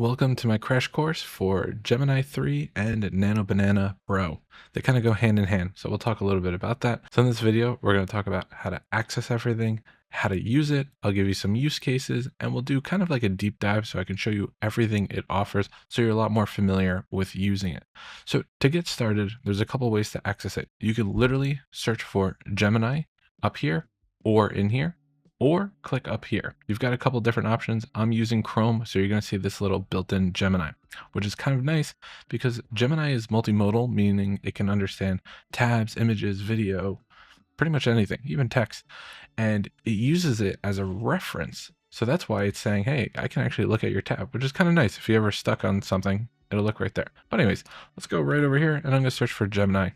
Welcome to my crash course for Gemini 3 and Nano Banana Pro. They kind of go hand in hand, so we'll talk a little bit about that. So in this video, we're going to talk about how to access everything, how to use it. I'll give you some use cases, and we'll do kind of like a deep dive so I can show you everything it offers so you're a lot more familiar with using it. So to get started, there's a couple ways to access it. You can literally search for Gemini up here or in here, or click up here. You've got a couple different options. I'm using Chrome, so you're going to see this little built-in Gemini, which is kind of nice because Gemini is multimodal, meaning it can understand tabs, images, video, pretty much anything, even text, and it uses it as a reference. So that's why it's saying, hey, I can actually look at your tab, which is kind of nice. If you're ever stuck on something, it'll look right there. But anyways, let's go right over here, and I'm going to search for Gemini,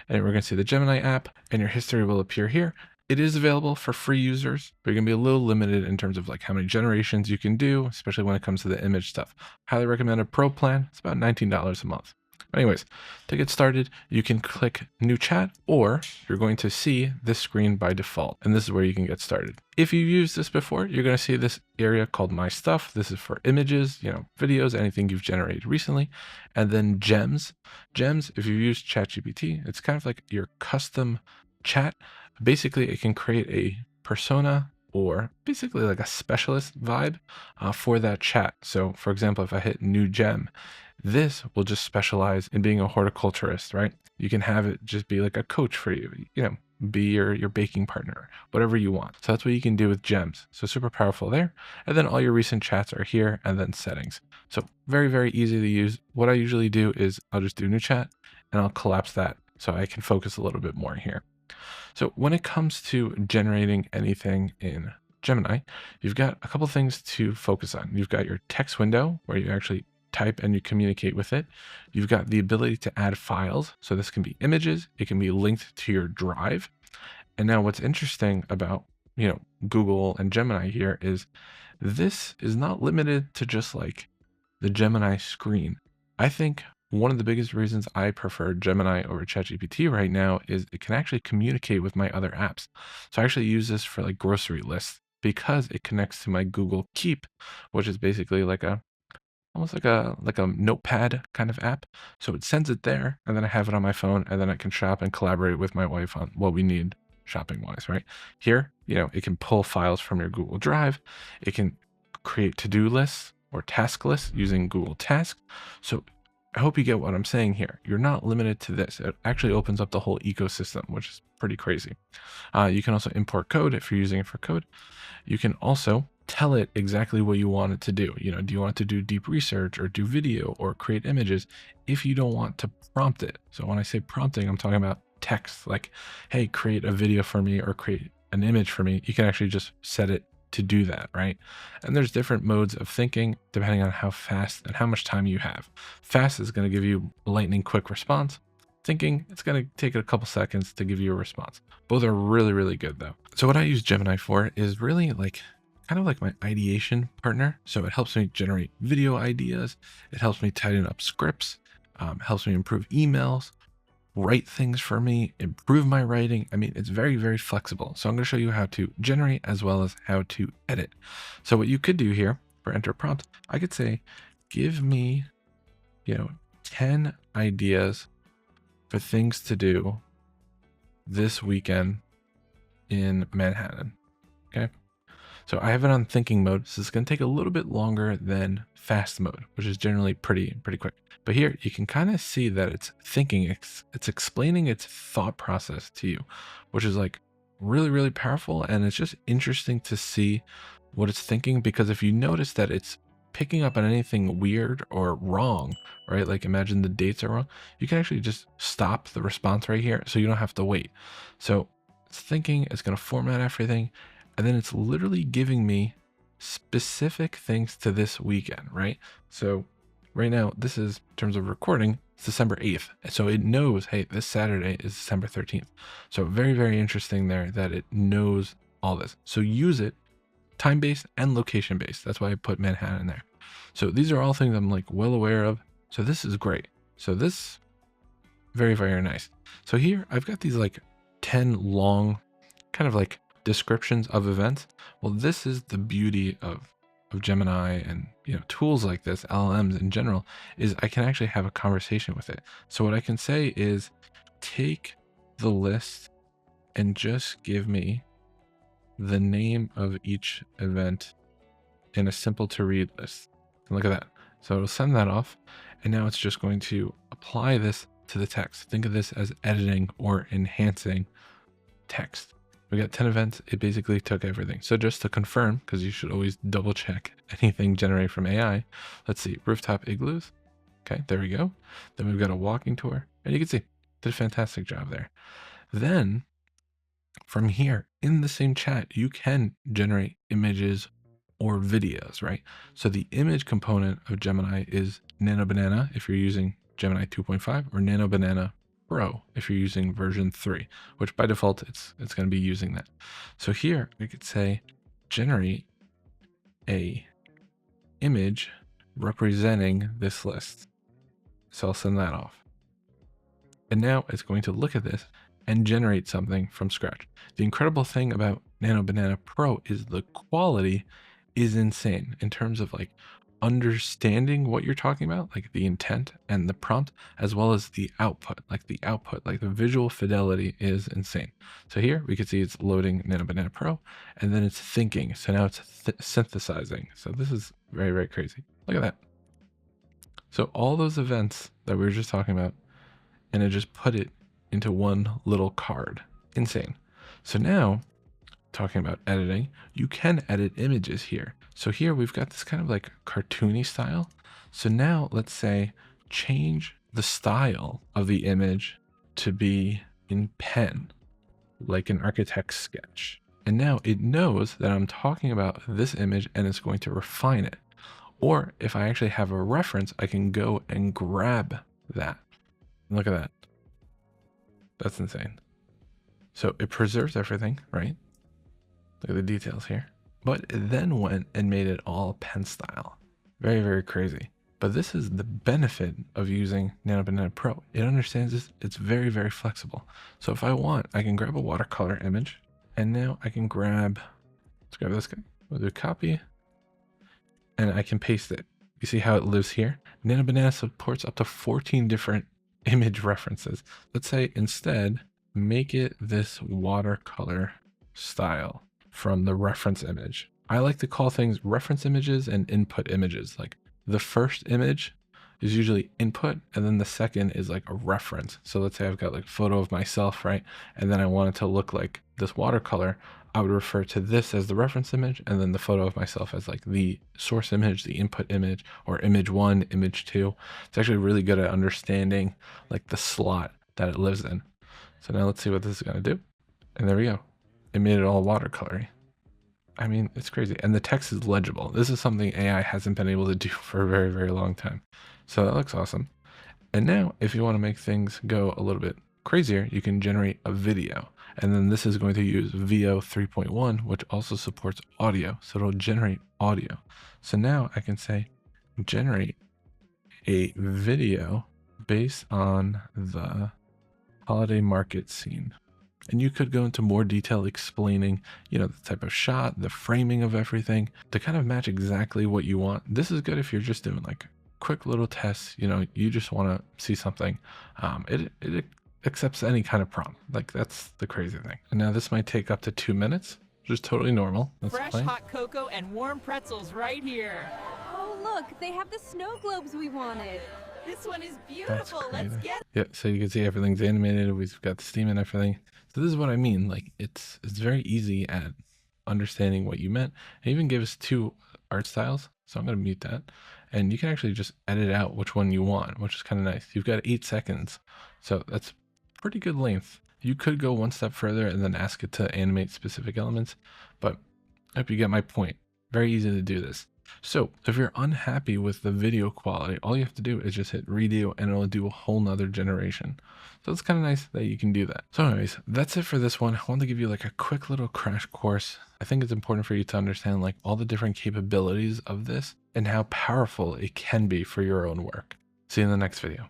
and we're going to see the Gemini app, and your history will appear here. It is available for free users, but you're gonna be a little limited in terms of like how many generations you can do, especially when it comes to the image stuff. Highly recommend a pro plan. It's about $19 a month. Anyways, to get started, you can click new chat, or you're going to see this screen by default, and this is where you can get started. If you've used this before, you're going to see this area called My Stuff. This is for images, videos, anything you've generated recently, and then gems. Gems, if you've used ChatGPT, it's kind of like your custom chat. Basically, it can create a persona or basically like a specialist vibe for that chat. So for example, if I hit new gem, this will just specialize in being a horticulturist, right? You can have it just be like a coach for you, be your baking partner, whatever you want. So that's what you can do with gems. So super powerful there. And then all your recent chats are here, and then settings. So very, very easy to use. What I usually do is I'll just do new chat and I'll collapse that so I can focus a little bit more here. So when it comes to generating anything in Gemini, you've got a couple things to focus on. You've got your text window where you actually type and you communicate with it. You've got the ability to add files. So this can be images, it can be linked to your drive. And now what's interesting about, Google and Gemini here is this is not limited to just like the Gemini screen. I think one of the biggest reasons I prefer Gemini over ChatGPT right now is it can actually communicate with my other apps. So I actually use this for like grocery lists because it connects to my Google Keep, which is basically like almost like a notepad kind of app. So it sends it there, and then I have it on my phone, and then I can shop and collaborate with my wife on what we need shopping wise, right? Here, it can pull files from your Google Drive. It can create to-do lists or task lists using Google Tasks. So I hope you get what I'm saying here. You're not limited to this. It actually opens up the whole ecosystem, which is pretty crazy. You can also import code if you're using it for code. You can also tell it exactly what you want it to do. Do you want it to do deep research or do video or create images if you don't want to prompt it? So when I say prompting, I'm talking about text, like, hey, create a video for me or create an image for me. You can actually just set it to do that, right? And there's different modes of thinking depending on how fast and how much time you have. Fast is going to give you lightning quick response. Thinking, it's going to take a couple seconds to give you a response. Both are really, really good though. So what I use Gemini for is really kind of like my ideation partner. So it helps me generate video ideas. It helps me tighten up scripts, helps me improve emails, write things for me, improve my writing. I mean, it's very, very flexible. So I'm going to show you how to generate as well as how to edit. So what you could do here for enter prompt, I could say, give me, 10 ideas for things to do this weekend in Manhattan. Okay. So I have it on thinking mode. So it's going to take a little bit longer than fast mode, which is generally pretty quick. But here you can kind of see that it's thinking, it's explaining its thought process to you, which is like really, really powerful. And it's just interesting to see what it's thinking, because if you notice that it's picking up on anything weird or wrong, right? Like imagine the dates are wrong. You can actually just stop the response right here. So you don't have to wait. So it's thinking, it's going to format everything. And then it's literally giving me specific things to this weekend, right? So right now, this is in terms of recording, it's December 8th. So it knows, hey, this Saturday is December 13th. So very, very interesting there that it knows all this. So use it time-based and location-based. That's why I put Manhattan in there. So these are all things I'm like well aware of. So this is great. So this, very, very nice. So here I've got these like 10 long kind of like descriptions of events. Well, this is the beauty of of Gemini and tools like this, LLMs in general, is I can actually have a conversation with it. So what I can say is take the list and just give me the name of each event in a simple to read list. And look at that. So it'll send that off. And now it's just going to apply this to the text. Think of this as editing or enhancing text. We got 10 events. It basically took everything. So just to confirm, because you should always double check anything generated from AI. Let's see, rooftop igloos. Okay, there we go. Then we've got a walking tour, and you can see did a fantastic job there. Then from here in the same chat, you can generate images or videos, right? So the image component of Gemini is Nano Banana if you're using Gemini 2.5 or Nano Banana Pro if you're using version 3, which by default it's going to be using that. So here we could say generate a image representing this list. So I'll send that off. And now it's going to look at this and generate something from scratch. The incredible thing about Nano Banana Pro is the quality is insane in terms of like understanding what you're talking about, like the intent and the prompt, as well as the output, like the visual fidelity is insane. So here we can see it's loading Nano Banana Pro and then it's thinking. So now it's synthesizing. So this is very, very crazy. Look at that. So all those events that we were just talking about, and it just put it into one little card. Insane. So now, talking about editing, you can edit images here. So here we've got this kind of like cartoony style. So now let's say change the style of the image to be in pen, like an architect's sketch. And now it knows that I'm talking about this image and it's going to refine it. Or if I actually have a reference, I can go and grab that. Look at that. That's insane. So it preserves everything, right? Look at the details here. But it then went and made it all pen style. Very, very crazy. But this is the benefit of using Nano Banana Pro. It understands this. It's very, very flexible. So if I want, I can grab a watercolor image. And now I can grab, let's grab this guy. We'll do copy. And I can paste it. You see how it lives here? Nano Banana supports up to 14 different image references. Let's say instead, make it this watercolor style from the reference image. I like to call things reference images and input images. Like the first image is usually input and then the second is like a reference. So let's say I've got like a photo of myself, right? And then I want it to look like this watercolor. I would refer to this as the reference image and then the photo of myself as like the source image, the input image, or image 1, image 2. It's actually really good at understanding like the slot that it lives in. So now let's see what this is going to do. And there we go. It made it all watercolory. I mean, it's crazy. And the text is legible. This is something AI hasn't been able to do for a very, very long time. So that looks awesome. And now if you want to make things go a little bit crazier, you can generate a video. And then this is going to use VO 3.1, which also supports audio. So it'll generate audio. So now I can say, generate a video based on the holiday market scene. And you could go into more detail explaining, the type of shot, the framing of everything to kind of match exactly what you want. This is good if you're just doing like quick little tests, you just want to see something. It accepts any kind of prompt. Like that's the crazy thing. And now this might take up to 2 minutes, which is totally normal. Let's Fresh play. hot cocoa and warm pretzels right here. Oh, look, they have the snow globes we wanted. This one is beautiful. Let's get it. Yeah, so you can see everything's animated. We've got the steam and everything. So this is what I mean. Like it's very easy at understanding what you meant. It even gives 2 art styles. So I'm going to mute that. And you can actually just edit out which one you want, which is kind of nice. You've got 8 seconds. So that's pretty good length. You could go one step further and then ask it to animate specific elements, but I hope you get my point. Very easy to do this. So if you're unhappy with the video quality, all you have to do is just hit redo and it'll do a whole nother generation. So it's kind of nice that you can do that. So anyways, that's it for this one. I wanted to give you like a quick little crash course. I think it's important for you to understand like all the different capabilities of this and how powerful it can be for your own work. See you in the next video.